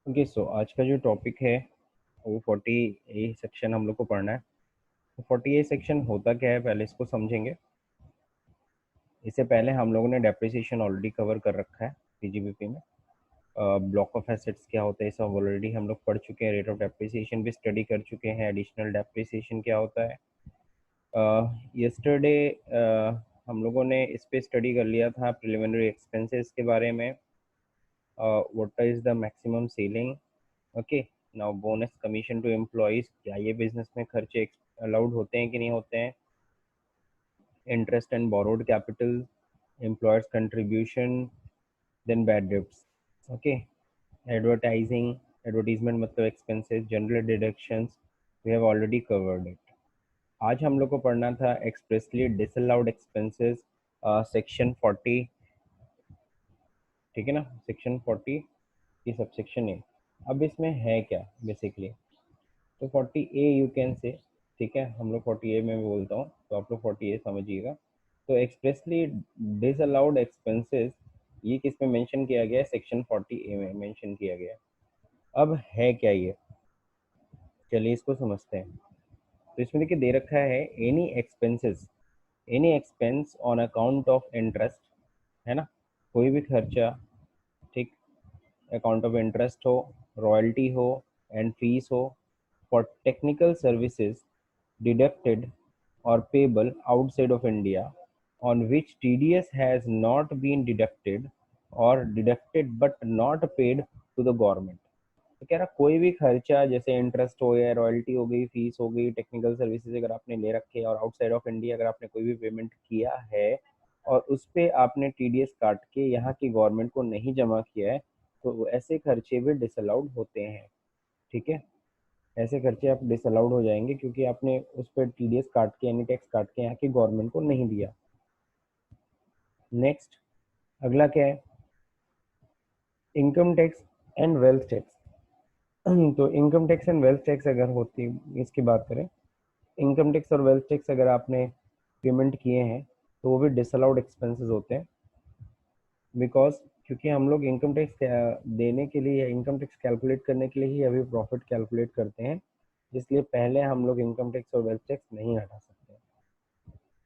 Okay, सो आज का जो टॉपिक है वो 40A सेक्शन हम लोग को पढ़ना है। तो 40A सेक्शन होता क्या है, पहले इसको समझेंगे। इससे पहले हम लोगों ने डेप्रिसिएशन ऑलरेडी कवर कर रखा है पीजीबीपी में। ब्लॉक ऑफ एसेट्स क्या होता है सब ऑलरेडी हम लोग पढ़ चुके हैं। रेट ऑफ डेप्रिसिएशन भी स्टडी कर चुके हैं। एडिशनल डेप्रिसिएशन क्या होता है, यस्टरडे हम लोगों ने इस पे स्टडी कर लिया था प्रिलिमिनरी एक्सपेंसेस के बारे में। What is the maximum ceiling. Okay, now bonus commission to employees, क्या ये बिजनेस में खर्चे अलाउड होते हैं कि नहीं होते हैं। Interest and borrowed capital, employers contribution, then bad debts. Okay, advertising, advertisement मतलब expenses, general deductions, we have already covered it. आज हम लोग को पढ़ना था एक्सप्रेसली डिसअलाउड एक्सपेंसेस, सेक्शन 40। ठीक है ना, सेक्शन 40 की सबसेक्शन ए। अब इसमें है क्या बेसिकली, तो 40A यू कैन से। ठीक है, हम लोग 40A में भी बोलता हूँ, तो आप लोग 40A समझिएगा। तो एक्सप्रेसली डिसअलाउड एक्सपेंसेस, ये किस में मेंशन किया गया है, सेक्शन 40A में मेंशन किया गया है। अब है क्या ये, चलिए इसको समझते हैं। तो इसमें देखिए दे रखा है any expenses, any expense on account of interest, है ना, कोई भी खर्चा, ठीक, अकाउंट ऑफ इंटरेस्ट हो, रॉयल्टी हो, एंड फीस हो, for technical services deducted or payable outside of India, on which TDS has not been deducted or deducted but not paid to the government। तो कह रहा कोई भी खर्चा जैसे इंटरेस्ट हो या रॉयल्टी हो गई, फीस हो गई, टेक्निकल सर्विसेज अगर आपने ले रखे और आउटसाइड ऑफ इंडिया अगर आपने कोई भी पेमेंट किया है और उस पर आपने टीडीएस काट के यहाँ की गवर्नमेंट को नहीं जमा किया है, तो ऐसे खर्चे भी डिसअलाउड होते हैं। ठीक है, ऐसे खर्चे आप डिसअलाउड हो जाएंगे क्योंकि आपने उस पर टीडीएस काट के यानी टैक्स काट के यहाँ की गवर्नमेंट को नहीं दिया। नेक्स्ट, अगला क्या है, income tax and wealth tax. तो income tax and wealth tax अगर होती, इसकी बात करें, इनकम टैक्स और वेल्थ टैक्स अगर आपने पेमेंट किए हैं तो वो भी डिसअलाउड एक्सपेंसेस होते हैं। बिकॉज क्योंकि हम लोग इनकम टैक्स देने के लिए, इनकम टैक्स कैलकुलेट करने के लिए ही अभी प्रॉफिट कैलकुलेट करते हैं, इसलिए पहले हम लोग इनकम टैक्स और वेल्थ टैक्स नहीं हटा सकते।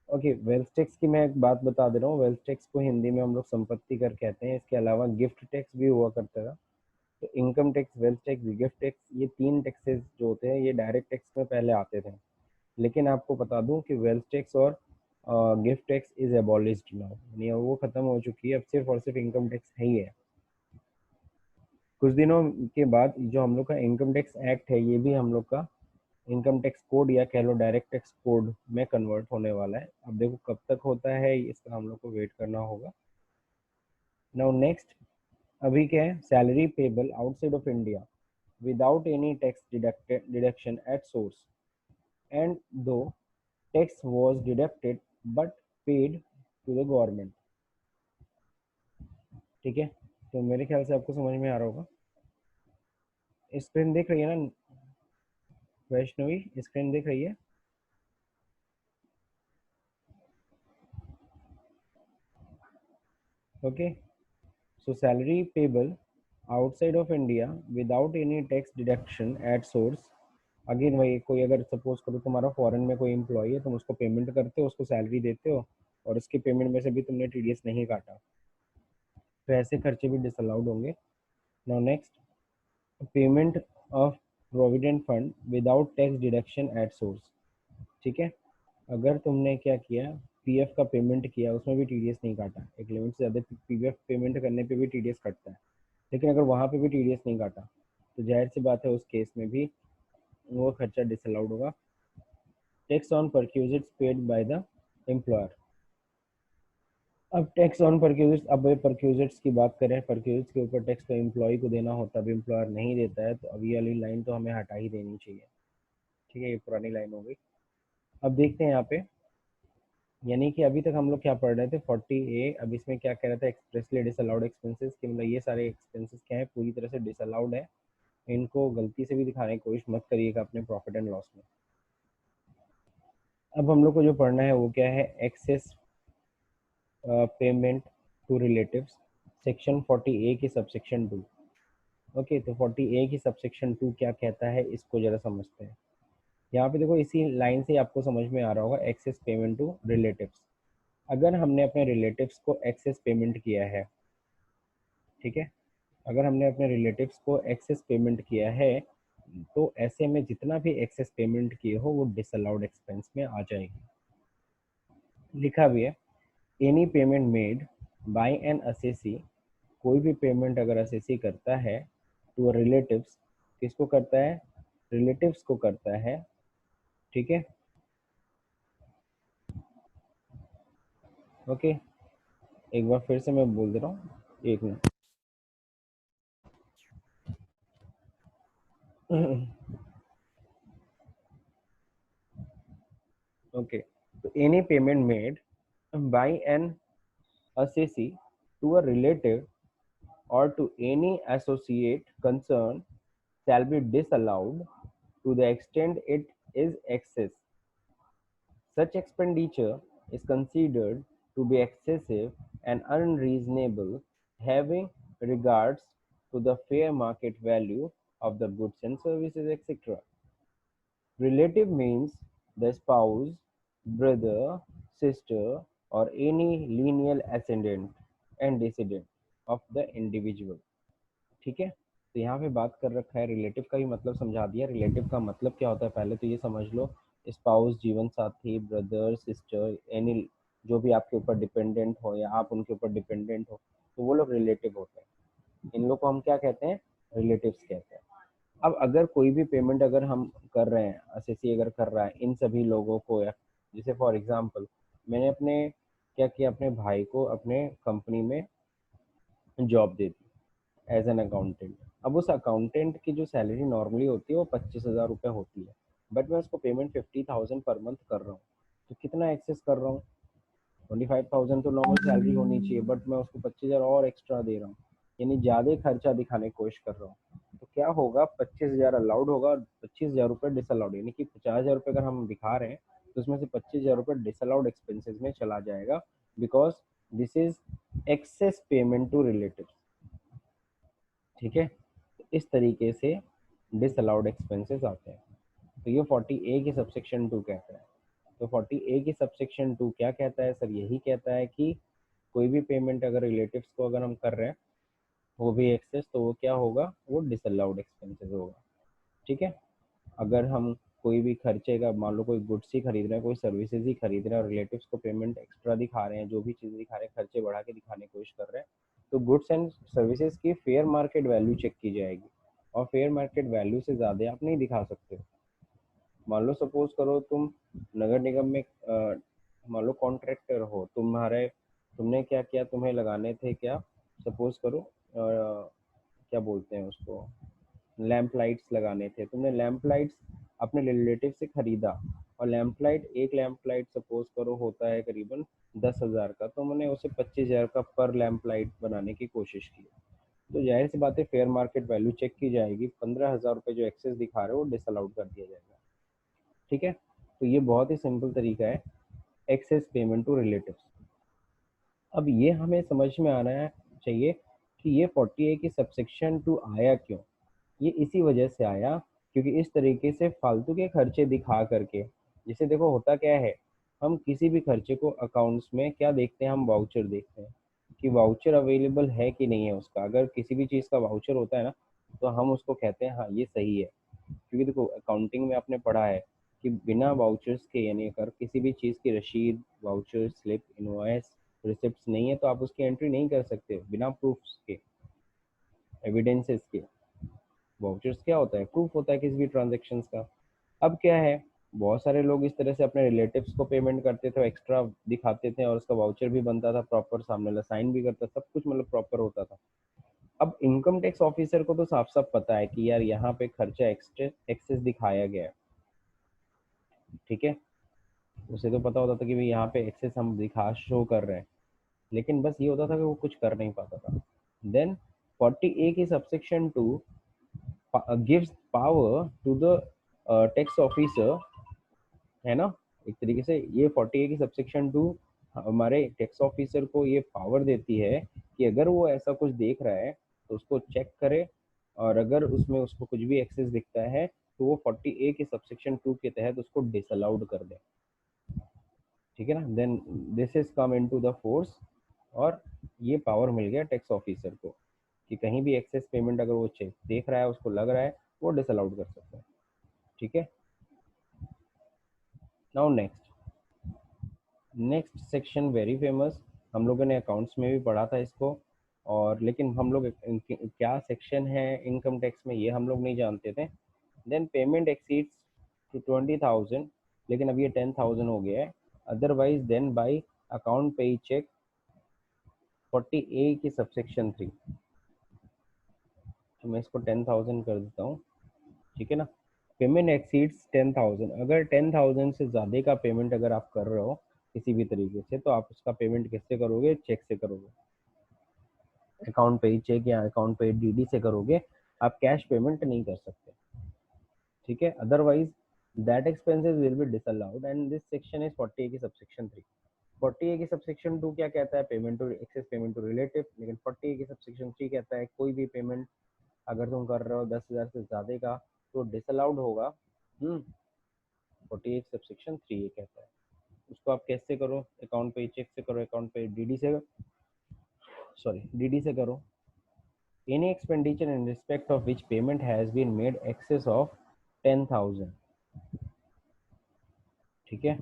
ओके, वेल्थ टैक्स की मैं एक बात बता दे रहा हूँ। वेल्थ टैक्स को हिंदी में हम लोग संपत्ति कर कहते हैं। इसके अलावा गिफ्ट टैक्स भी हुआ करता था। तो income tax, wealth tax, gift tax, ये तीन टैक्सेस जो होते हैं ये डायरेक्ट टैक्स में पहले आते थे। लेकिन आपको बता दूं कि वेल्थ टैक्स और gift tax is abolished now, यानी वो खत्म हो चुकी है। अब सिर्फ और सिर्फ इनकम टैक्स है ही है। कुछ दिनों के बाद जो हम लोग का इनकम टैक्स एक्ट है, ये भी हम लोग का इनकम टैक्स कोड या कह लो डायरेक्ट टैक्स कोड में कन्वर्ट होने वाला है। अब देखो कब तक होता है, इसका हम लोग को वेट करना होगा। नाउ नेक्स्ट, अभी क्या है, salary payable outside of India without any tax deduction at source and though tax was deducted but paid to the government. ठीक है, तो मेरे ख्याल से आपको समझ में आ रहा होगा। स्क्रीन देख रही है ना वैष्णवी, स्क्रीन देख रही है। Okay, so salary payable outside of India without any tax deduction at source। Again वही, कोई अगर सपोज करो तुम्हारा फॉरेन में कोई एम्प्लॉय है, तुम उसको पेमेंट करते हो, उसको सैलरी देते हो और उसके पेमेंट में से भी तुमने टीडीएस नहीं काटा, तो ऐसे खर्चे भी डिसअलाउड होंगे। Now next, payment of provident fund without tax deduction at source. ठीक है, अगर तुमने क्या किया, पीएफ का पेमेंट किया, उसमें भी टीडीएस नहीं काटा, एक लिमिट से ज़्यादा पीएफ पेमेंट करने पे भी टीडीएस कटता है, लेकिन अगर वहाँ पे भी टीडीएस नहीं काटा तो जाहिर सी बात है उस केस में भी वो खर्चा डिसअलाउड होगा। Tax on perquisites paid by the employer. अब टैक्स ऑन परक्यूजिट्स, अब परक्यूजिट्स की बात करें, परक्यूजिट्स के ऊपर टैक्स तो एम्प्लॉय को देना होता है, अब एम्प्लॉयर नहीं देता है तो अब ये वाली लाइन तो हमें हटा ही देनी चाहिए। ठीक है, ये पुरानी लाइन हो गई। अब देखते हैं यहाँ पे, यानी कि अभी तक हम लोग क्या पढ़ रहे थे 40A। अब इसमें क्या कह रहा था, एक्सप्रेसली डिसअलाउड एक्सपेंसेस की, मतलब ये सारे एक्सपेंसेस क्या है, पूरी तरह से डिसअलाउड है। इनको गलती से भी दिखाने की कोशिश मत करिएगा अपने प्रॉफिट एंड लॉस में। अब हम लोग को जो पढ़ना है वो क्या है, excess payment to relatives, section 40A की सबसेक्शन 2। ओके, तो 40A की सबसेक्शन 2 क्या कहता है, इसको जरा समझते हैं। यहाँ पे देखो, इसी लाइन से आपको समझ में आ रहा होगा, एक्सेस पेमेंट टू रिलेटिव्स। अगर हमने अपने रिलेटिव्स को एक्सेस पेमेंट किया है, ठीक है, अगर हमने अपने रिलेटिव्स को एक्सेस पेमेंट किया है, तो ऐसे में जितना भी एक्सेस पेमेंट किए हो वो डिसअलाउड एक्सपेंस में आ जाएगी। लिखा भी है, any payment made bye N assessee, कोई भी पेमेंट अगर असेसी करता है टू रिलेटिव्स, किसको करता है, रिलेटिव्स को करता है, ठीक है, ओके। एक बार फिर से मैं बोल दे रहा हूँ, एक मिनट। ओके, तो any payment made bye N assessee to a relative or to any associate concerned shall be disallowed to the extent it is excess. Such expenditure is considered to be excessive and unreasonable, having regards to the fair market value of the goods and services, etc. Relative means the spouse, brother, sister, or any lineal ascendant and descendant of the individual. ठीक है, तो यहाँ पे बात कर रखा है, relative का भी मतलब समझा दिया। रिलेटिव का मतलब क्या होता है पहले तो ये समझ लो, स्पाउस, जीवन साथी, ब्रदर, सिस्टर, एनी जो भी आपके ऊपर डिपेंडेंट हो या आप उनके ऊपर डिपेंडेंट हो, तो वो लोग रिलेटिव होते हैं। इन लोग को हम क्या कहते हैं, रिलेटिव्स कहते हैं। अब अगर कोई भी पेमेंट अगर हम कर रहे हैं, असेसी अगर कर रहा है इन सभी लोगों को, या जैसे फॉर एग्जांपल मैंने अपने क्या किया, अपने भाई को अपने कंपनी में जॉब दे दी एज एन अकाउंटेंट। अब उस अकाउंटेंट की जो सैलरी नॉर्मली होती है वो 25,000 रुपये होती है, बट मैं उसको पेमेंट 50,000 पर मंथ कर रहा हूँ। तो कितना एक्सेस कर रहा हूँ, 25,000 तो नॉर्मल सैलरी होनी चाहिए, बट मैं उसको 25,000 और एक्स्ट्रा दे रहा हूँ, यानी ज़्यादा खर्चा दिखाने की कोशिश कर रहा हूँ। तो क्या होगा, 25,000 अलाउड होगा और 25,000 रुपये डिसअलाउड, यानी कि 50,000 रुपये अगर हम दिखा रहे हैं तो उसमें से 25,000 रुपये डिसअलाउड एक्सपेंसेस में चला जाएगा, because this is excess payment to relative. ठीक है, तो इस तरीके से डिसअलाउड एक्सपेंसेस आते हैं। तो ये 40A की सबसेक्शन 2 कहता है। तो 40A की सबसेक्शन 2 क्या कहता है सर, यही कहता है कि कोई भी पेमेंट अगर रिलेटिव्स को अगर हम कर रहे हैं, वो भी एक्सेस, तो वो क्या होगा, वो डिसअलाउड एक्सपेंसेस होगा। ठीक है, अगर हम कोई भी खर्चे का, मान लो कोई गुड्स ही खरीद रहे हैं, कोई सर्विसेज ही खरीद रहे हैं और रिलेटिव्स को पेमेंट एक्स्ट्रा दिखा रहे हैं, जो भी चीज़ दिखा रहे हैं खर्चे बढ़ा के दिखाने की कोशिश कर रहे हैं, तो गुड्स एंड सर्विसेज की फेयर मार्केट वैल्यू चेक की जाएगी, और फेयर मार्केट वैल्यू से ज़्यादा आप नहीं दिखा सकते। मान लो सपोज करो तुम नगर निगम में मान लो कॉन्ट्रैक्टर हो, तुमने क्या किया, तुम्हें लगाने थे क्या, सपोज करो क्या बोलते हैं उसको, लैंप लाइट्स लगाने थे, तुमने लैंप लाइट्स अपने रिलेटिव से खरीदा, और लैंप लाइट, एक लैंप लाइट सपोज करो होता है करीबन 10,000 का, तो मैंने उसे 25,000 का पर लैंप लाइट बनाने की कोशिश की। तो जाहिर सी बात है फेयर मार्केट वैल्यू चेक की जाएगी, 15,000 रुपये जो एक्सेस दिखा रहे हो वो डिसअलाउड कर दिया जाएगा। ठीक है, तो ये बहुत ही सिंपल तरीका है एक्सेस पेमेंट टू रिलेटिव्स। अब ये हमें समझ में आना चाहिए कि ये 40A की सबसेक्शन 2 आया क्यों। ये इसी वजह से आया क्योंकि इस तरीके से फालतू के खर्चे दिखा करके, जैसे देखो होता क्या है, हम किसी भी खर्चे को अकाउंट्स में क्या देखते हैं, हम वाउचर देखते हैं कि वाउचर अवेलेबल है कि नहीं है उसका। अगर किसी भी चीज़ का वाउचर होता है ना, तो हम उसको कहते हैं हाँ ये सही है, क्योंकि देखो अकाउंटिंग में आपने पढ़ा है कि बिना वाउचर्स के, यानी अगर किसी भी चीज़ की रसीद, वाउचर, स्लिप, इनवॉइस, रिसिप्ट्स नहीं है तो आप उसकी एंट्री नहीं कर सकते बिना प्रूफ्स के, एविडेंसेस के। वाउचर्स क्या होता है, प्रूफ होता है किसी भी ट्रांजेक्शन का। अब क्या है, बहुत सारे लोग इस तरह से अपने रिलेटिव्स को पेमेंट करते थे, एक्स्ट्रा दिखाते थे और उसका वाउचर भी बनता था प्रॉपर, सामने वाला साइन भी करता, सब कुछ मतलब प्रॉपर होता था। अब इनकम टैक्स ऑफिसर को तो साफ साफ पता है कि यार यहाँ पे खर्चा एक्सेस दिखाया गया है। ठीक है, उसे तो पता होता था कि भाई यहाँ पे एक्सेस हम दिखा शो कर रहे हैं, लेकिन बस ये होता था कि वो कुछ कर नहीं पाता था। देन 40A की subsection 2 gives power to the tax officer, है ना। एक तरीके से ये 40A की सबसेक्शन 2 हमारे टैक्स ऑफिसर को ये पावर देती है कि अगर वो ऐसा कुछ देख रहा है तो उसको चेक करे और अगर उसमें उसको कुछ भी एक्सेस दिखता है तो वो 40A के सबसेक्शन 2 के तहत उसको डिसअलाउड कर दे, ठीक है ना। Then this is come into the force, और ये पावर मिल गया टैक्स ऑफिसर को कि कहीं भी एक्सेस पेमेंट अगर वो चेक देख रहा है, उसको लग रहा है, वो डिसअलाउड कर सकता है, ठीक है। Now next section very famous, हम लोगों ने अकाउंट्स में भी पढ़ा था इसको, और लेकिन हम लोग क्या सेक्शन है इनकम टैक्स में ये हम लोग नहीं जानते थे। देन पेमेंट एक्सीड्स टू 20,000, लेकिन अब ये 10,000 हो गया है, अदरवाइज देन बाई अकाउंट पे चेक 40A की सबसेक्शन 3, तो मैं इसको 10,000 कर देता हूँ, ठीक है ना। पेमेंट एक्सीड्स 10,000, अगर 10,000 से ज़्यादा का पेमेंट अगर आप कर रहे हो किसी भी तरीके से, तो आप उसका पेमेंट किससे करोगे, चेक से करोगे, अकाउंट पे ही चेक या अकाउंट पे डीडी से करोगे, आप कैश पेमेंट नहीं कर सकते, ठीक है। Otherwise that expenses will be disallowed and this section is 40A की सबसेक्शन 3। 40A की सबसेक्शन 2 क्या कहता है, payment to excess payment to relative, लेकिन 40A की सबसेक्शन 3 कहता है कोई भी पेमेंट अगर तुम कर रहे हो 10,000 से ज़्यादा का तो डिसअलाउड होगा। 40A सबसेक्शन 3 ये कहता है। उसको आप कैसे करो, अकाउंट पे चेक से करो, अकाउंट पे डीडी से, सॉरी डीडी से करो। Any expenditure in respect of which payment has been made excess of 10,000, ठीक है,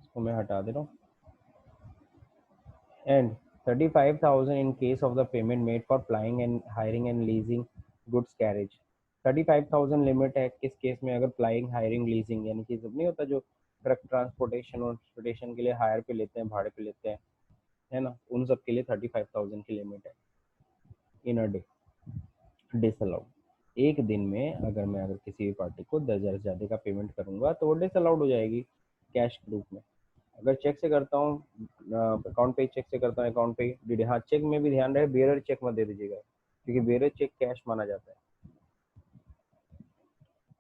इसको मैं हटा दे रहा हूँ। And 35,000 in case of the payment made for flying and hiring and leasing goods carriage। 35,000 limit है किस केस में, अगर फ्लाइंग हायरिंग लीजिंग, यानी कि जब नहीं होता जो ट्रक ट्रांसपोर्टेशन और ट्रांसपोर्टेशन के लिए हायर पे लेते हैं, भाड़े पे लेते हैं, है ना, उन सब के लिए 35,000 की लिमिट है इन अ डे, डिसअलाउड। एक दिन में अगर किसी भी पार्टी को 10,000 से ज़्यादा का पेमेंट करूंगा तो वो डिसअलाउड हो जाएगी कैश के रूप में। अगर चेक से करता हूँ, अकाउंट पे चेक से करता हूँ, अकाउंट पे डीडी, हाँ चेक में भी ध्यान रहे बेरर चेक मत दे दीजिएगा, क्योंकि बेरर चेक कैश माना जाता है।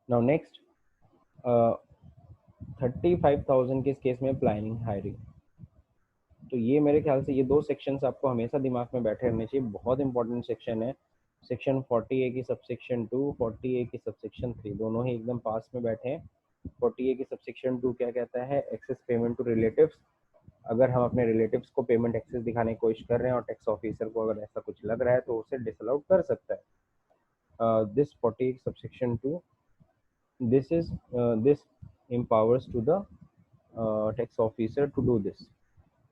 नाउ नेक्स्ट 35,000 किस केस में, प्लानिंग हायरिंग। तो ये मेरे ख्याल से ये दो सेक्शंस आपको हमेशा दिमाग में बैठे रहने चाहिए, बहुत इंपॉर्टेंट सेक्शन है। सेक्शन 40A की सबसेक्शन 2, 40A की सबसेक्शन 3 दोनों ही एकदम पास में बैठे हैं। 40A की सबसेक्शन 2 क्या कहता है, एक्सेस पेमेंट टू रिलेटिव्स, अगर हम अपने रिलेटिव्स को पेमेंट एक्सेस दिखाने की कोशिश कर रहे हैं और टैक्स ऑफिसर को अगर ऐसा कुछ लग रहा है तो उसे डिसअलाउड कर सकता है। This 40 subsection 2, this is this empowers to the tax officer to do this।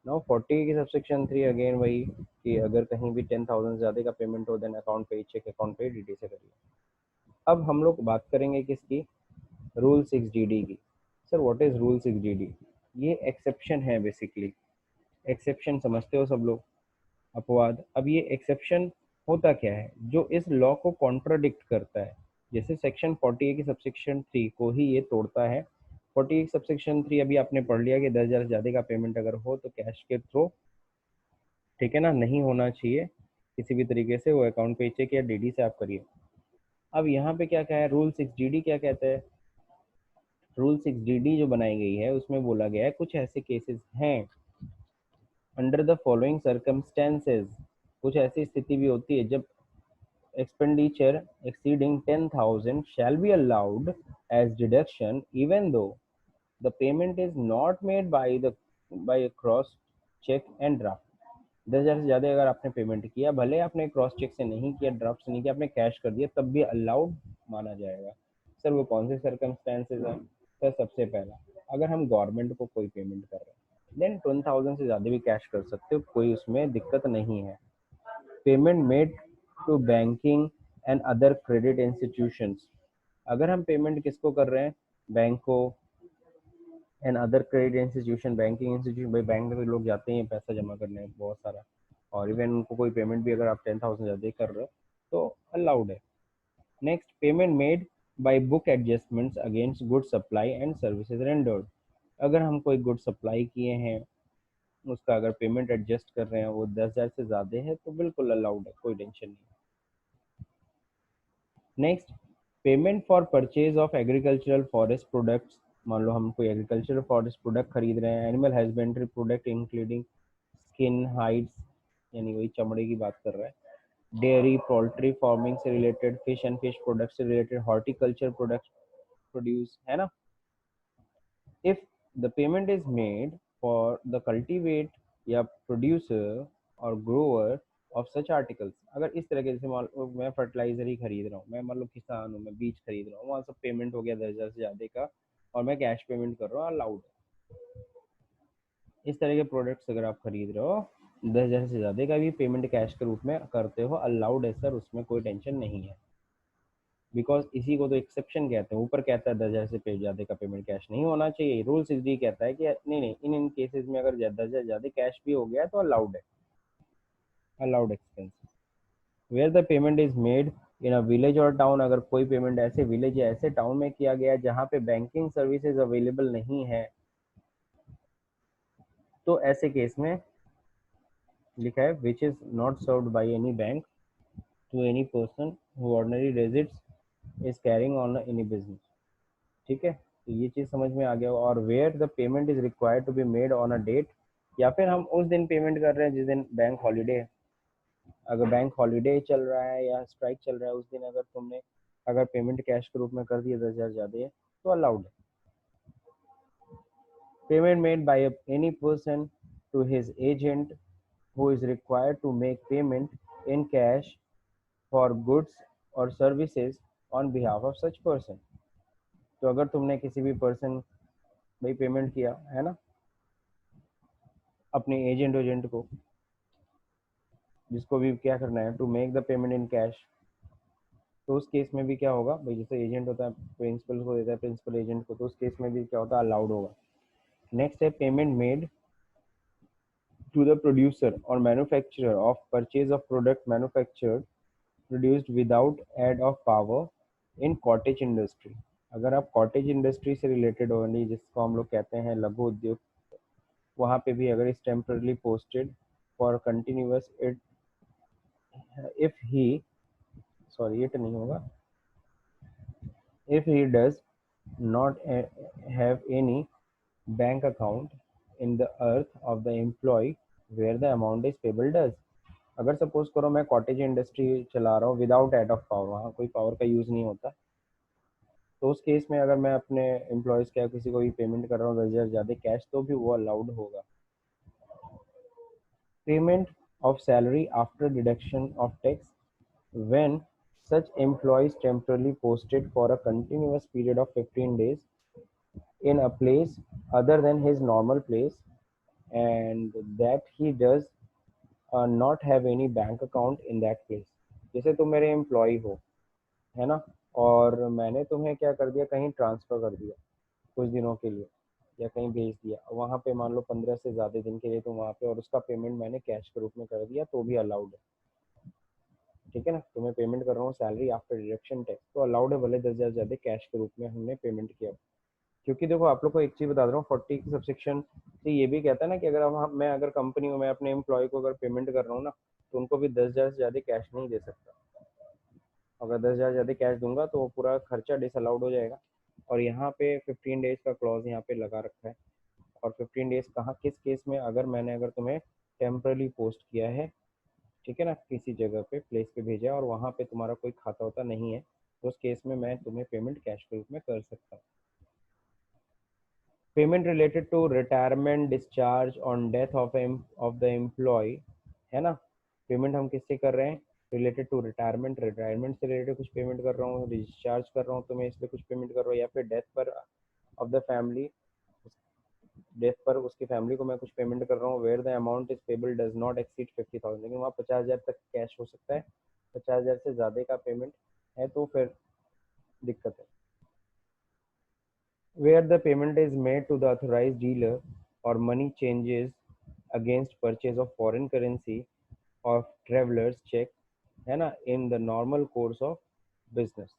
Now 40 की सबसेक्शन 3 अगेन वही कि अगर कहीं भी 10,000 ज़्यादा का पेमेंट हो देन अकाउंट पे चेक, अकाउंट पे डीडी से करिए। अब हम लोग बात करेंगे किसकी, रूल 6DD की। Sir what is rule 6DD, ये एक्सेप्शन है बेसिकली, एक्सेप्शन समझते हो सब लोग, अपवाद। अब ये एक्सेप्शन होता क्या है, जो इस लॉ को कॉन्ट्राडिक्ट करता है, जैसे सेक्शन 40A की सबसेक्शन 3 को ही ये तोड़ता है। 40A की सबसेक्शन 3 अभी आपने पढ़ लिया कि 10,000 से ज़्यादा का पेमेंट अगर हो तो कैश के थ्रू, ठीक है ना, नहीं होना चाहिए किसी भी तरीके से, वो अकाउंट पे चेक या डीडी से आप करिए। अब यहाँ पे क्या क्या है, रूल 6DD क्या कहता है, रूल 6DD जो बनाई गई है उसमें बोला गया है कुछ ऐसे केसेस हैं अंडर द फॉलोइंग सर्कमस्टेंसेस, कुछ ऐसी स्थिति भी होती है जब expenditure exceeding 10,000 shall be allowed as deduction even though the payment is not made by a cross check and draft। 10,000 से ज़्यादा अगर आपने पेमेंट किया, भले आपने क्रॉस चेक से नहीं किया, ड्राफ्ट से नहीं किया, आपने कैश कर दिया, तब भी अलाउड माना जाएगा। सर वो कौन से सर्कमस्टेंसेज हैं, सर सबसे पहला अगर हम गवर्नमेंट को कोई पेमेंट कर रहे हैं देन 10,000 से ज़्यादा भी कैश कर सकते हो, कोई उसमें दिक्कत नहीं है। Payment made to banking and other credit institutions, अगर हम पेमेंट किसको कर रहे हैं, बैंक को, and other credit institution, banking institution, भाई बैंक में भी लोग जाते हैं पैसा जमा करने बहुत सारा, और इवन उनको कोई पेमेंट भी अगर आप 10,000 ज़्यादा कर रहे हो तो अलाउड है। Next payment made bye book adjustments against good supply and services rendered, अगर हम कोई गुड सप्लाई किए हैं उसका अगर पेमेंट एडजस्ट कर रहे हैं वो 10,000 से ज़्यादा है तो बिल्कुल अलाउड है, कोई टेंशन नहीं। Next payment for purchase of agricultural forest products, मान लो हम कोई एग्रीकल्चरल फॉरेस्ट प्रोडक्ट खरीद रहे हैं, animal husbandry product including skin hides, यानी वही चमड़े की बात कर रहा है, डेयरी पोल्ट्री फार्मिंग से related, fish and fish product से रिलेटेड, हॉर्टिकल्चर प्रोडक्ट प्रोड्यूस, है ना। If the payment is made for the cultivate या प्रोड्यूसर और ग्रोअर ऑफ सच आर्टिकल्स, अगर इस तरह के, जैसे मान लो मैं फर्टिलाइजर ही खरीद रहा हूँ, मैं मान लो किसान हूँ, मैं बीज खरीद रहा हूँ, वहाँ सब पेमेंट हो गया 10,000 से ज़्यादा का, और मैं कैश पेमेंट कर रहा हूँ, अलाउड। इस तरह के प्रोडक्ट्स अगर आप खरीद रहे हो 10,000 से ज़्यादा का भी पेमेंट कैश के रूप में करते हो, अलाउड है सर, उसमें कोई टेंशन नहीं है। बिकॉज इसी को तो एक्सेप्शन कहते हैं, ऊपर कहता है 10,000 से पे ज़्यादा का पेमेंट कैश नहीं होना चाहिए, रूल्स इसलिए कहता है कि नहीं नहीं, इन केसेस में अगर 10,000 से ज़्यादा कैश भी हो गया तो अलाउड है, allowed expense. Where the payment is made in a village और टाउन, अगर कोई पेमेंट ऐसे विलेज या ऐसे टाउन में किया गया जहाँ पे बैंकिंग सर्विसेज अवेलेबल नहीं है, तो ऐसे केस में लिखा है which is not served by any bank to any person who ordinary resides is carrying on any business. ठीक है, तो ये चीज़ समझ में आ गया। और where the payment is required to be made on a date, या फिर हम उस दिन पेमेंट कर रहे हैं जिस दिन बैंक हॉलीडे है। अगर बैंक हॉलीडे चल रहा है या स्ट्राइक चल रहा है, उस दिन अगर तुमने अगर पेमेंट कैश के रूप में कर दिया 10,000 ज़्यादा है तो अलाउड है। Payment made by any person to his agent who is required to make payment in cash for goods or services on behalf of such person। तो अगर तुमने किसी भी पर्सन भाई पेमेंट किया है ना अपने एजेंट को, जिसको भी क्या करना है, to make the payment in cash, तो उस केस में भी क्या होगा भाई, जैसे एजेंट होता है प्रिंसिपल को देता है, प्रिंसिपल एजेंट को, तो उस केस में भी क्या होता है, अलाउड होगा। नेक्स्ट है payment made to the producer और manufacturer of purchase of product manufactured produced without aid of power in cottage industry. अगर आप कॉटेज इंडस्ट्री से रिलेटेड हो, नहीं जिसको हम लोग कहते हैं लघु उद्योग, वहाँ पे भी अगर इस temporarily posted for continuous it, if he, sorry it नहीं होगा, if he does not have any bank account in the earth of the employee where the amount is payable does। अगर सपोज करो मैं कॉटेज इंडस्ट्री चला रहा हूँ without aid of power, वहाँ कोई पावर का यूज़ नहीं होता, तो उस केस में अगर मैं अपने एम्प्लॉयज़ क्या किसी को भी पेमेंट कर रहा हूँ 10,000 ज़्यादा कैश, तो भी वो अलाउड होगा। Payment of salary after deduction of tax when such employee is temporarily posted for a continuous period of 15 days in a place other than his normal place and that he does not have any bank account in that place। जैसे तुम मेरे employ हो, है ना, और मैंने तुम्हें क्या कर दिया, कहीं ट्रांसफ़र कर दिया कुछ दिनों के लिए, या कहीं भेज दिया, वहाँ पे मान लो 15 से ज़्यादा दिन के लिए तुम वहाँ पे, और उसका पेमेंट मैंने कैश के रूप में कर दिया, तो भी अलाउड है। ठीक है ना, तो मैं पेमेंट कर रहा हूँ सैलरी आफ्टर डिडक्शन टैक्स, तो अलाउड है, भले 10,000 ज़्यादा कैश के रूप में हमने पेमेंट किया। क्योंकि देखो आप लोग को एक चीज़ बता रहा हूँ, 40 की सबसेक्शन से ये भी कहता है ना कि अगर मैं अगर कंपनी में मैं अपने एम्प्लॉय को अगर पेमेंट कर रहा हूँ ना, तो उनको भी 10,000 से ज़्यादा कैश नहीं दे सकता। अगर 10,000 ज़्यादा कैश दूंगा तो वो पूरा खर्चा डिसअलाउड हो जाएगा। और यहाँ पे 15 डेज का क्लॉज यहाँ पे लगा रखा है। और 15 डेज कहाँ, किस केस में, अगर मैंने अगर तुम्हें टेम्परली पोस्ट किया है, ठीक है ना, किसी जगह पे प्लेस पे भेजा है और वहाँ पे तुम्हारा कोई खाता होता नहीं है, तो उस केस में मैं तुम्हें पेमेंट कैश के रूप में कर सकता हूँ। Payment related to retirement discharge on death of the employee, है ना, पेमेंट हम किससे कर रहे हैं, रिलेटेड टू रिटायरमेंट, रिटायरमेंट से रिलेटेड कुछ पेमेंट कर रहा हूँ, डिस्चार्ज कर रहा हूँ तो मैं इसलिए कुछ पेमेंट कर रहा हूँ, या फिर डेथ पर ऑफ द फैमिली, डेथ पर उसकी फैमिली को मैं कुछ पेमेंट कर रहा हूँ, where the amount is payable does not exceed 50,000, लेकिन वहाँ 50,000 तक कैश हो सकता है, 50,000 से ज़्यादा का पेमेंट है तो फिर दिक्कत है। Where the payment is made to the authorized dealer or money changes against purchase of foreign currency of travelers check, है ना, in the normal course of business।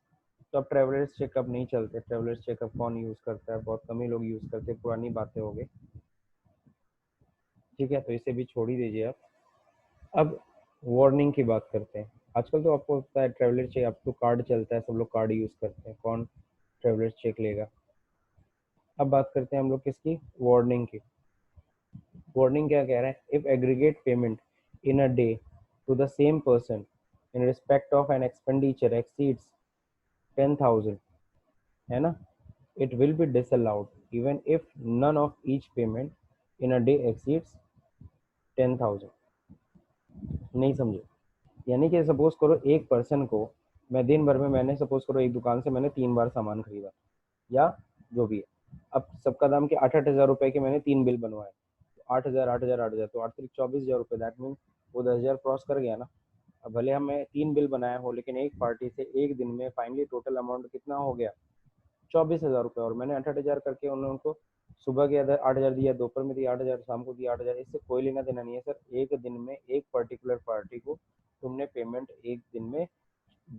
तो अब ट्रेवलर्स चेक अब नहीं चलते, ट्रेवलर्स चेक अब कौन यूज़ करता है, बहुत कम ही लोग यूज़ करते हैं, पुरानी बातें हो गई। ठीक है, तो इसे भी छोड़ ही दीजिए आप। अब वार्निंग की बात करते हैं। आजकल तो आपको पता है ट्रेवलर चेक, अब तो कार्ड चलता है, सब लोग कार्ड यूज़ करते हैं, कौन ट्रेवलर चेक लेगा। अब बात करते हैं हम लोग किसकी, वार्निंग की। वार्निंग क्या कह रहा है, if aggregate payment in a day to the same person in respect of an expenditure exceeds 10,000, है ना, it will be disallowed even if none of each payment in a day exceeds 10,000। नहीं समझे? यानी कि सपोज करो एक person को, मैं दिन भर में, मैंने सपोज करो एक दुकान से मैंने 3 बार सामान खरीदा या जो भी है, अब सबका दाम के 8,000 के मैंने 3 बिल बनवाए, 8,000 8,000 8,000, तो 8,24,000 दैट मीन वो 10,000 क्रॉस कर गया ना। अब भले हमें 3 बिल बनाया हो, लेकिन एक पार्टी से एक दिन में फाइनली टोटल अमाउंट कितना हो गया, 24,000 और मैंने 8,000 करके उनको सुबह के 8,000 दिया, दोपहर में दिया 8,000, शाम को दिया 8,000, इससे कोई लेना देना नहीं है सर। एक दिन में एक पर्टिकुलर पार्टी को तुमने पेमेंट एक दिन में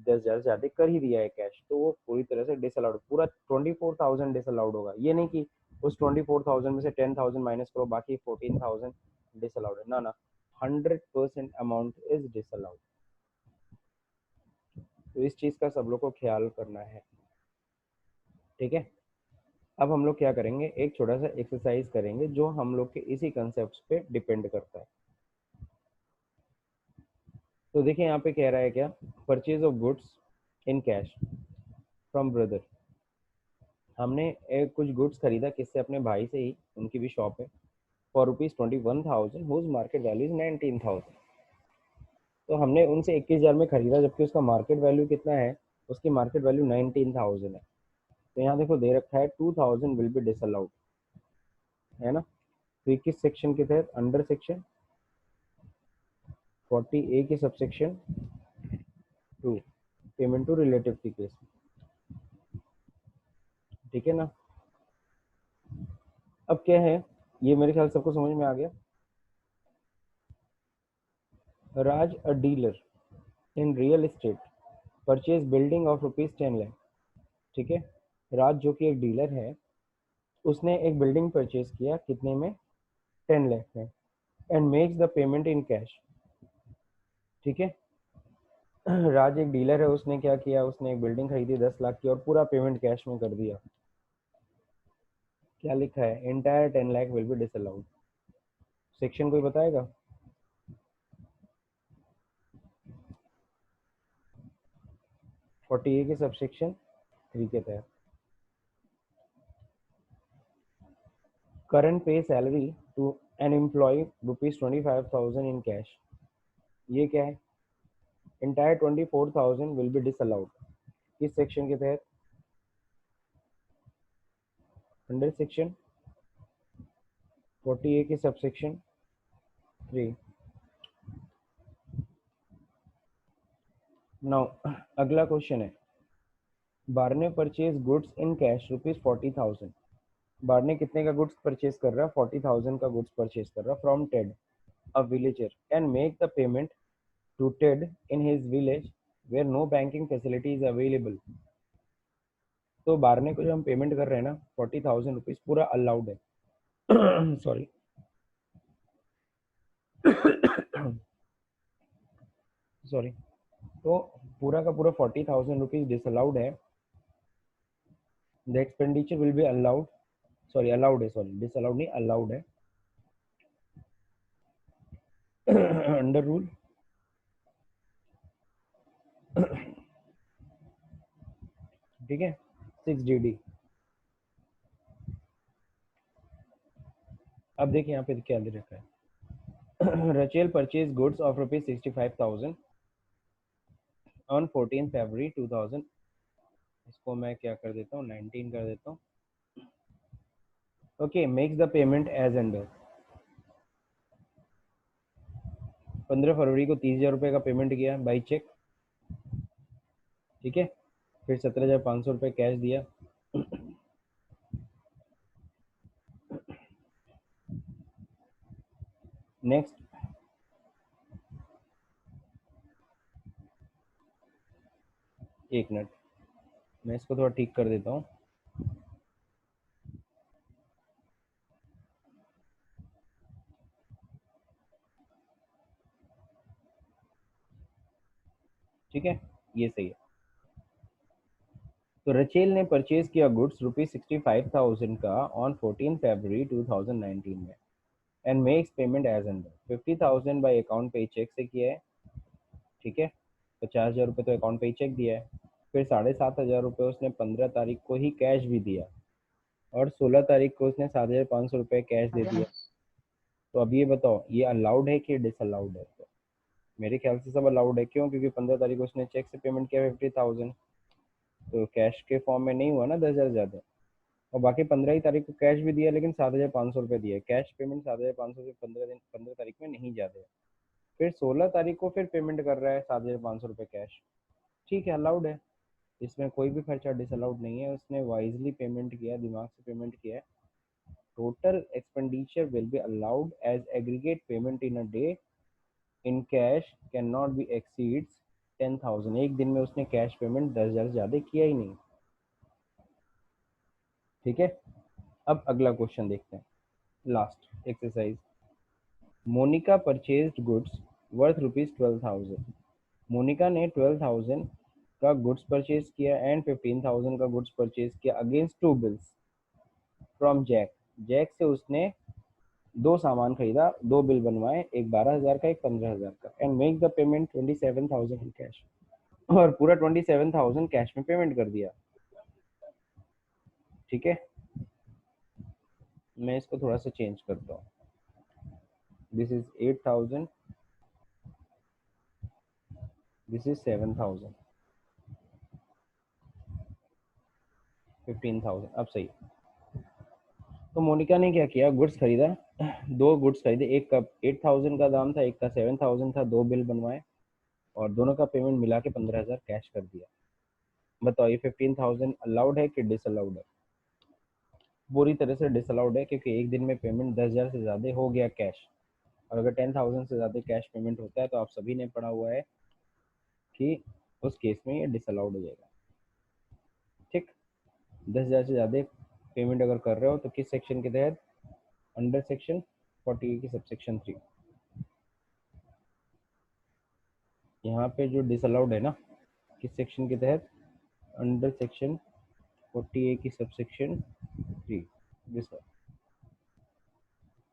10,000 ज्यादा कर ही दिया है कैश, तो वो पूरी तरह से डिसअलाउड, पूरा 24,000 डिसअलाउड होगा। ये नहीं कि उस 24,000 में से 10,000 माइनस करो, बाकी 14,000 डिसअलाउड है, ना ना, 100% अमाउंट इज डिसअलाउड। तो इस चीज का सब लोग को ख्याल करना है, ठीक है। अब हम लोग क्या करेंगे, एक छोटा सा एक्सरसाइज करेंगे जो हम लोग के इसी कंसेप्ट पे डिपेंड करता है। तो देखिए यहाँ पे कह रहा है क्या, purchase of goods in cash from brother. हमने कुछ गुड्स खरीदा, किससे, अपने भाई से ही, उनकी भी शॉप है, for ₹21,000 whose market value is 19,000। तो हमने उनसे 21,000 में खरीदा, जबकि उसका मार्केट वैल्यू कितना है, उसकी मार्केट वैल्यू 19,000 है। तो यहाँ देखो दे रखा है 2,000 विल बी डिसअलाउड, है ना। तो ये किस सेक्शन के तहत, अंडर सेक्शन 40A की सबसेक्शन 2, पेमेंट टू रिलेटिव की केस, ठीक है ना। अब क्या है, ये मेरे ख्याल सबको समझ में आ गया। Raj a dealer in real estate purchase building of ₹10 lakh, ठीक है। राज जो कि एक डीलर है, उसने एक बिल्डिंग परचेज किया, कितने में, 10 लाख में, and makes the payment in cash, ठीक है। राज एक डीलर है, उसने क्या किया, उसने एक बिल्डिंग खरीदी 10 लाख की और पूरा पेमेंट कैश में कर दिया। क्या लिखा है, entire 10 lakh will be disallowed. Section कोई बताएगा? 40A के सबसेक्शन 3 के तहत, current pay salary to an employee ₹25,000 in cash, ये क्या है, एंटायर 24,000 विल बी डिसअलाउड। किस सेक्शन के तहत, अंडर सेक्शन 40A के सबसेक्शन 3। नाउ अगला क्वेश्चन है, बारने परचेज गुड्स इन कैश ₹40,000। बारने कितने का गुड्स परचेज कर रहा है, 40,000 का गुड्स परचेज कर रहा है from Ted, a villager, can make the payment to Ted in his village where no banking facility is available. तो बारने को जो हम पेमेंट कर रहे हैं ना, 40,000 रुपीज पूरा अलाउड है। सॉरी। सॉरी। तो पूरा का पूरा 40,000 रुपीज डिसअलाउड है। The expenditure will be allowed, sorry allowed है, सॉरी डिसअलाउड नहीं, अलाउड है, अंडर रूल, ठीक है, 6DD। अब देखिए यहाँ पे क्या दे रखा है, Rachel purchase goods of ₹65,000 on 14 फरवरी 2000, इसको मैं क्या कर देता हूँ, 19 कर देता हूँ, okay, makes the payment as under. 15 फरवरी को 30,000 रुपये का पेमेंट किया बाई चेक, ठीक है, फिर 17,500 रुपये कैश दिया। नेक्स्ट, एक मिनट, मैं इसको थोड़ा ठीक कर देता हूँ। ठीक है, ये सही है। तो रचेल ने परचेज किया गुड्स ₹65,000 का ऑन 14 फरवरी 2019 में, and makes payment as under. 50,000 by account पे चेक से किया है, ठीक है। 50,000 रुपये तो अकाउंट पे ही चेक दिया है, फिर 7,500 रुपये उसने 15 तारीख को ही कैश भी दिया, और 16 तारीख को उसने 7,500 रुपये कैश दे दिया। तो अब ये बताओ, ये अलाउड है कि डिसअलाउड है? तो मेरे ख्याल से सब अलाउड है। क्यों? क्योंकि 15 तारीख को उसने चेक से पेमेंट किया 50,000, तो कैश के फॉर्म में नहीं हुआ ना 10,000 ज़्यादा। और बाकी 15 ही तारीख को कैश भी दिया, लेकिन 7,500 रुपये दिए कैश पेमेंट, 7,500 से 15 तारीख में नहीं जाते। फिर 16 तारीख को फिर पेमेंट कर रहा है 7,500 रुपये कैश, ठीक है, अलाउड है। इसमें कोई भी खर्चा डिसअलाउड नहीं है, उसने वाइजली पेमेंट किया, दिमाग से पेमेंट किया है। Total expenditure will be allowed as aggregate payment in a day in cash can not be exceeds 10,000। एक दिन में उसने कैश पेमेंट 10,000 ज़्यादा किया ही नहीं, ठीक है। अब अगला क्वेश्चन देखते हैं, last exercise. Monica purchased goods worth ₹12,000। Monica ने 12,000 का गुड्स परचेज किया एंड 15,000 का गुड्स परचेज किया against two bills from Jack. Jack से उसने दो सामान खरीदा, दो बिल बनवाए, एक 12,000 का, एक 15,000 का, and make the payment 27,000 in cash. और पूरा 27,000 कैश में पेमेंट कर दिया, ठीक है। मैं इसको थोड़ा सा चेंज करता हूँ। This is 8,000, this is 7,000, 15,000। अब सही। तो मोनिका ने क्या किया, गुड्स खरीदा, दो गुड्स खरीदे, एक का 8,000 का दाम था, एक का 7,000 था, दो बिल बनवाए और दोनों का पेमेंट मिला के 15,000 कैश कर दिया। बताओ ये 15,000 अलाउड है कि डिसअलाउड है? पूरी तरह से डिसअलाउड है, क्योंकि एक दिन में पेमेंट 10,000 से ज़्यादा हो गया कैश। और अगर 10,000 से ज़्यादा कैश पेमेंट होता है तो आप सभी ने पढ़ा हुआ है कि उस केस में ये डिसअलाउड हो जाएगा, ठीक। 10,000 से ज़्यादा पेमेंट अगर कर रहे हो तो किस सेक्शन के तहत? अंडर सेक्शन 40 की सबसेक्शन 3। यहाँ पे जो डिसअलाउड है ना, किस सेक्शन के तहत? अंडर सेक्शन 40A की सबसेक्शन 3।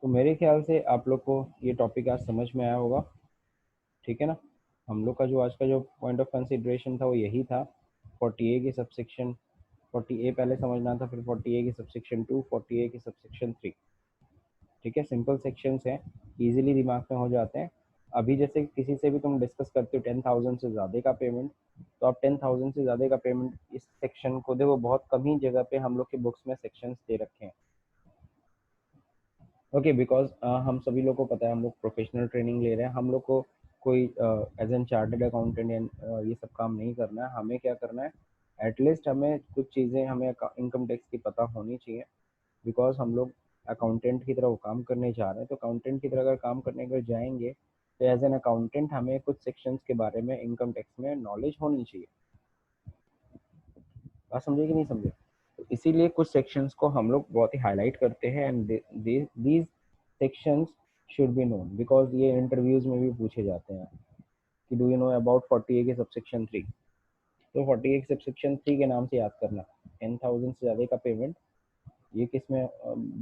तो मेरे ख्याल से आप लोग को ये टॉपिक आज समझ में आया होगा, ठीक है ना। हम लोग का जो आज का जो पॉइंट ऑफ कंसिडरेशन था वो यही था, 40A की सबसेक्शन 40A पहले समझना था, फिर 40A की सबसेक्शन 2, 40A की सबसेक्शन 3, ठीक है। सिंपल सेक्शंस हैं, इजीली दिमाग में हो जाते हैं। अभी जैसे किसी से भी तुम डिस्कस करते हो 10,000 से ज़्यादा का पेमेंट, तो आप 10,000 से ज़्यादा का पेमेंट इस सेक्शन को देखो, बहुत कम ही जगह पे हम लोग के बुक्स में सेक्शंस दे रखे हैं, ओके। बिकॉज हम सभी लोग को पता है, हम लोग प्रोफेशनल ट्रेनिंग ले रहे हैं, हम लोग को कोई एज एन चार्टर्ड अकाउंटेंट या ये सब काम नहीं करना है। हमें क्या करना है, एटलीस्ट हमें कुछ चीज़ें, हमें इनकम टैक्स की पता होनी चाहिए, बिकॉज हम लोग अकाउंटेंट की तरह वो काम करने जा रहे हैं। तो अकाउंटेंट की तरह अगर काम करने अगर जाएंगे तो एज एन अकाउंटेंट हमें कुछ सेक्शंस के बारे में इनकम टैक्स में नॉलेज होनी चाहिए। बात समझे कि नहीं समझे? तो इसीलिए कुछ सेक्शंस को हम लोग बहुत ही हाईलाइट करते हैं, and these sections should be known, because ये इंटरव्यूज में भी पूछे जाते हैं कि do you know about 40A के सबसेक्शन 3। तो 40A के सबसेक्शन 3 के नाम से याद करना, 10,000 से ज़्यादा का पेमेंट ये किस में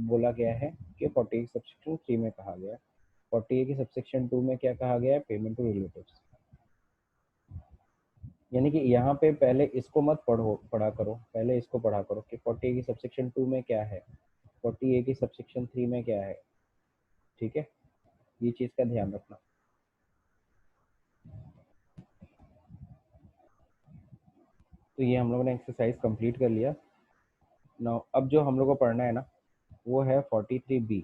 बोला गया है कि 40A के सबसेक्शन 3 में कहा गया है। 40A के सबसेक्शन 2 में क्या कहा गया है? Payment to relatives. यानी कि यहाँ पे पहले इसको मत पढ़ा करो, पहले इसको पढ़ा करो कि 40A की सबसेक्शन 2 में क्या है, 40A की सबसेक्शन 3 में क्या है, ठीक है। ये चीज़ का ध्यान रखना। तो ये हम लोगों ने एक्सरसाइज कंप्लीट कर लिया। नाउ अब जो हम लोग को पढ़ना है ना, वो है 43B।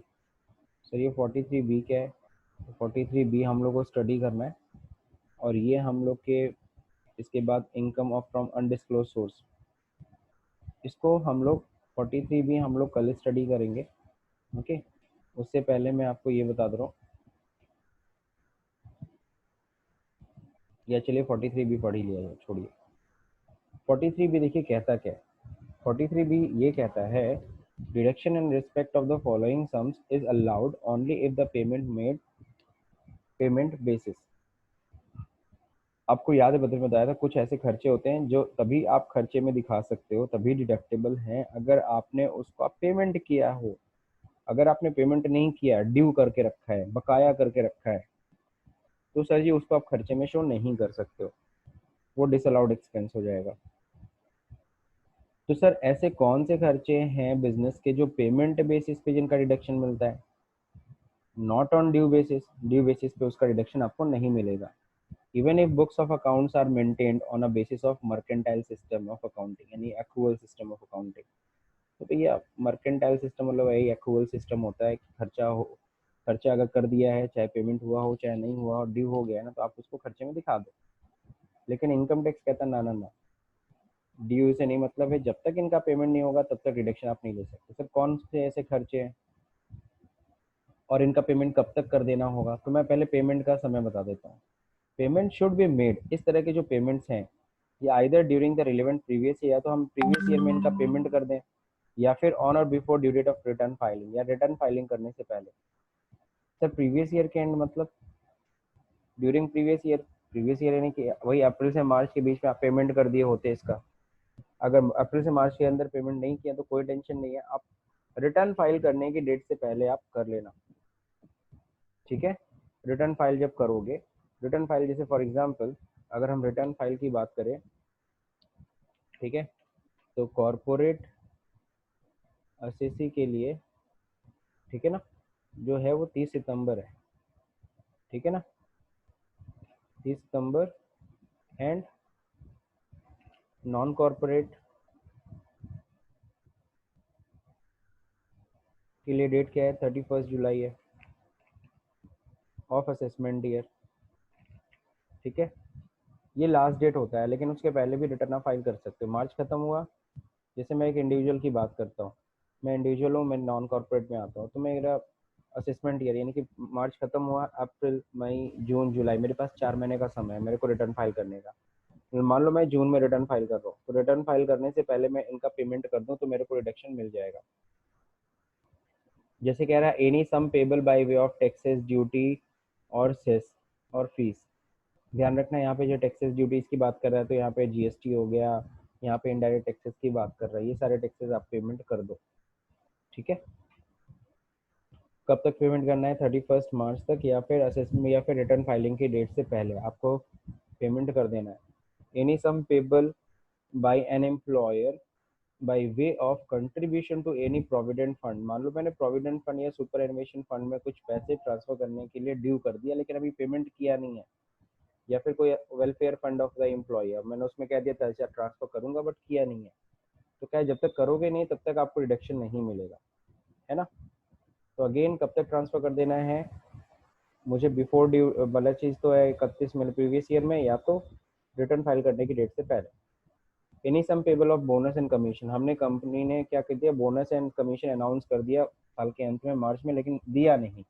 सर ये 43B क्या है? 43B हम लोग को स्टडी करना है, और ये हम लोग के इसके बाद income of from undisclosed source, इसको हम लोग 43B हम लोग कल स्टडी करेंगे, ओके। उससे पहले मैं आपको ये बता दे रहा हूँ, या चलिए 43B पढ़ ही लिया जाए, छोड़िए। 43B देखिए कहता क्या है। 43B ये कहता है, deduction in respect of the following sums is allowed only if the payment made payment basis. आपको याद है बदल में बताया था, कुछ ऐसे खर्चे होते हैं जो तभी आप खर्चे में दिखा सकते हो, तभी डिडक्टेबल हैं अगर आपने उसको आप पेमेंट किया हो। अगर आपने पेमेंट नहीं किया, ड्यू करके रखा है, बकाया करके रखा है, तो सर जी उसको आप खर्चे में शो नहीं कर सकते हो। वो डिसअलाउड एक्सपेंस हो जाएगा। तो सर ऐसे कौन से खर्चे हैं बिजनेस के जो पेमेंट बेसिस पे जिनका डिडक्शन मिलता है? Not on due basis, due basis पे उसका डिडक्शन आपको नहीं मिलेगा। Even if books of accounts are maintained on a basis of mercantile system of accounting, यानी एक्रूअल सिस्टम ऑफ अकाउंटिंग। तो भैया मर्केंटाइल सिस्टम मतलब वही एक्रूअल सिस्टम होता है कि खर्चा अगर कर दिया है, चाहे पेमेंट हुआ हो चाहे नहीं हुआ हो, ड्यू हो गया है ना, तो आप उसको खर्चे में दिखा दो। लेकिन इनकम टैक्स कहता है ना ना ना, ड्यू से नहीं मतलब है, जब तक इनका पेमेंट नहीं होगा तब तक डिडक्शन आप नहीं ले सकते। सर कौन से ऐसे खर्चे हैं और इनका पेमेंट कब तक कर देना होगा? तो मैं पहले पेमेंट का समय बता देता हूँ। पेमेंट शुड बी मेड, इस तरह के जो पेमेंट्स हैं ये either during the relevant previous year, या तो हम प्रीवियस ईयर में इनका पेमेंट कर दें, या फिर ऑन और before due date of return filing, या रिटर्न फाइलिंग करने से पहले। सर प्रीवियस ईयर के एंड मतलब ड्यूरिंग प्रीवियस ईयर यानी कि वही अप्रैल से मार्च के बीच में आप पेमेंट कर दिए होते इसका। अगर अप्रैल से मार्च के अंदर पेमेंट नहीं किया तो कोई टेंशन नहीं है, आप रिटर्न फाइल करने की डेट से पहले आप कर लेना। ठीक है, रिटर्न फाइल जब करोगे, रिटर्न फाइल जैसे फॉर एग्जांपल अगर हम रिटर्न फाइल की बात करें, ठीक है, तो कॉरपोरेट एसएससी के लिए, ठीक है ना, जो है वो 30 सितंबर है, ठीक है ना, 30 सितंबर। एंड नॉन कॉरपोरेट के लिए डेट क्या है? 31 जुलाई है ऑफ असेसमेंट ईयर। ठीक है, ये लास्ट डेट होता है, लेकिन उसके पहले भी रिटर्न आप फाइल कर सकते हो। मार्च खत्म हुआ, जैसे मैं एक इंडिविजुअल की बात करता हूँ, मैं इंडिविजुअल हूँ, मैं नॉन कॉर्पोरेट में आता हूँ, तो मेरा असेसमेंट ईयर यानी कि मार्च खत्म हुआ, अप्रैल मई जून जुलाई, मेरे पास 4 महीने का समय है मेरे को रिटर्न फाइल करने का। मान लो मैं जून में रिटर्न फाइल कर रहा हूँ, तो रिटर्न फाइल करने से पहले मैं इनका पेमेंट कर दूँ तो मेरे को रिडक्शन मिल जाएगा। जैसे कह रहा है any sum payable by way of taxes, duty और सेस और फीस। ध्यान रखना यहाँ पे जो टैक्सेस ड्यूटीज की बात कर रहा है तो यहाँ पे जीएसटी हो गया, यहाँ पे इनडायरेक्ट टैक्सेस की बात कर रहा है, ये सारे टैक्सेस आप पेमेंट कर दो। ठीक है, कब तक पेमेंट करना है? 31 मार्च तक, या फिर असेसमेंट या फिर रिटर्न फाइलिंग की डेट से पहले आपको पेमेंट कर देना है। Any sum payable by an employer by way of contribution to any provident fund. मान लो मैंने प्रोविडेंट फंड या सुपर एनिमेशन फंड में कुछ पैसे ट्रांसफर करने के लिए ड्यू कर दिया, लेकिन अभी पेमेंट किया नहीं है, या फिर कोई welfare fund of the employer, मैंने उसमें कह दिया था अच्छा ट्रांसफर करूंगा बट किया नहीं है, तो क्या है, जब तक करोगे नहीं तब तक आपको रिडक्शन नहीं मिलेगा, है ना। तो अगेन कब तक ट्रांसफर कर देना है मुझे? बिफोर ड्यू वाला चीज़ तो है 31 में प्रीवियस ईयर में, या तो रिटर्न फाइल करने की डेट से पहले। Any sum payable of bonus and commission, हमने कंपनी ने क्या कर दिया, बोनस एंड कमीशन अनाउंस कर दिया साल के अंत में मार्च में, लेकिन दिया नहीं,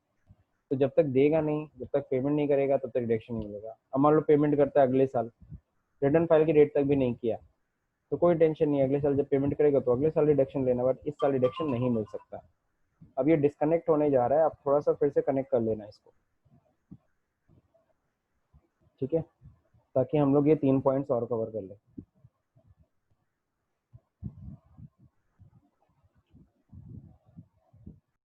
तो जब तक देगा नहीं, जब तक पेमेंट नहीं करेगा तब तक रिडक्शन नहीं मिलेगा। अब मान लो पेमेंट करता है अगले साल, रिटर्न फाइल की डेट तक भी नहीं किया, तो कोई टेंशन नहीं है, अगले साल जब पेमेंट करेगा तो अगले साल रिडक्शन लेना, बट इस साल रिडक्शन नहीं मिल सकता। अब ये डिस्कनेक्ट होने जा रहा है, आप थोड़ा सा फिर से कनेक्ट कर लेना इसको, ठीक है, ताकि हम लोग ये 3 पॉइंट्स और कवर कर लें।